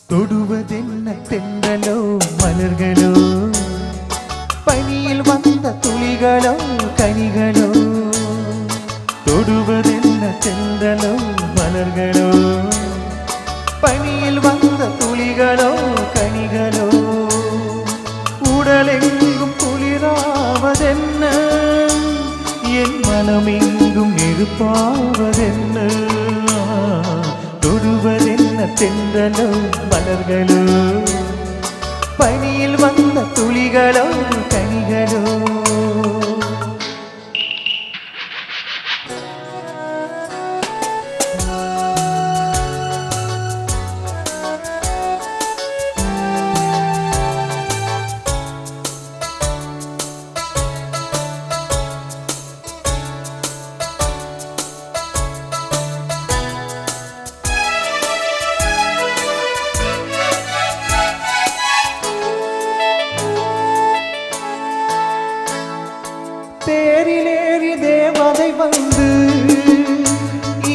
തൊടുവതെന്ന തെന്നലോ മലர்களോ പനിയിൽ വന്ന തുളികളോ കനികളോ തൊടുവതെന്ന തെന്നലോ മലர்களോ പനിയിൽ വന്ന തുളികളോ കനികളോ ഉടലെങ്കും കുളിരാവതെന്ന എൻ മനമെങ്കും ഇരുപ്പാവതെന്ന തൊടുവതെന്ന തെന്നലോ മലர்களോ പനിയിൽ വന്ന തുളികളോ കനികളോ தேரிலேறி தேவதை வந்து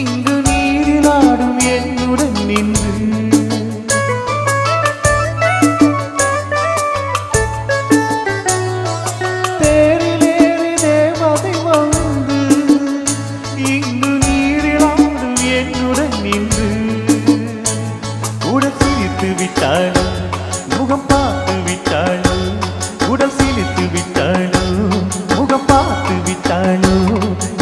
இங்கு நீரிலாடும் என்னுடன் நின்று தேரிலேறி தேவதை வந்து இங்கு நீரிலாடும் என்னுடன் நின்று உடல் சிரித்து விட்டாலும் முகம் பார்த்து விட்டாலும் உடல் சிரித்து விட்டாலும் பார்த்து விட்டாளோ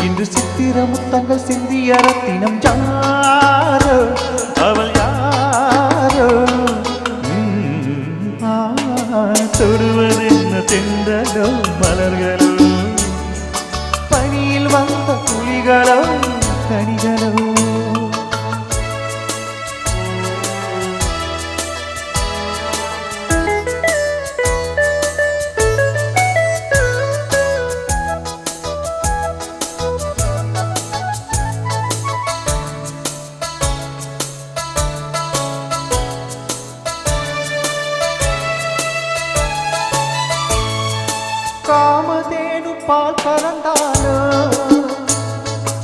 இன்று சித்திர முத்தங்கள் சிந்திய ரத்தினம் யாரோ அவள் யாரோ தொடுவதென்ன தென்றலோ மலர்களோ பனியில் வந்த துளிகளோ கனிகளோ காமதேனு பால் கலந்தாலோ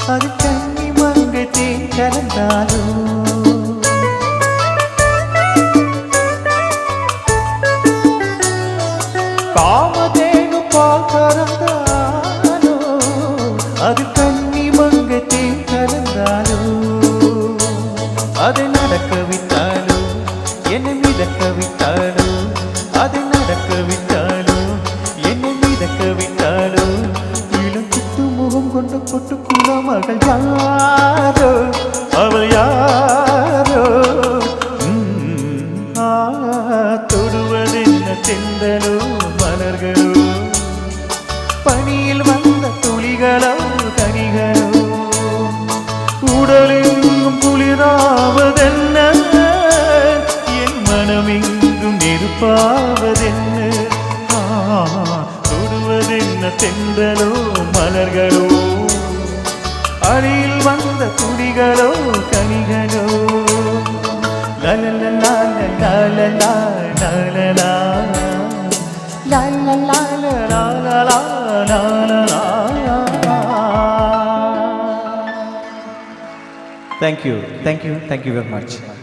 அது கன்னி மங்கை தேன் கலந்தாலோ காமதேனு பால் கலந்தாலோ அது கன்னி மங்கை தேன் கலந்தாலோ அதை நடக்க விட்டாலோ என்னை மிதக்க விட்டாலோ அதை நடக்க விட்டாலோ விட்டாலோ இளம் குத்து முகம் கொண்ட பொட்டுக்குள்ள மகள் யாரோ அவள் யாரோ தொடுவதென்ன தென்றலோ மலர்களோ பனியில் வந்த துளிகளோ கனிகளோ உடலெங்கும் குளிராவதென்ன என் மனமெங்கும் நெருப்பாவதென்ன தொடுவதென்ன தென்றலோ மலர்களோ அடியில் வந்த துளிகளோ கனிகளோ லலலலா லலலா லலலா லலலா லலலா லலலா. Thank you very much.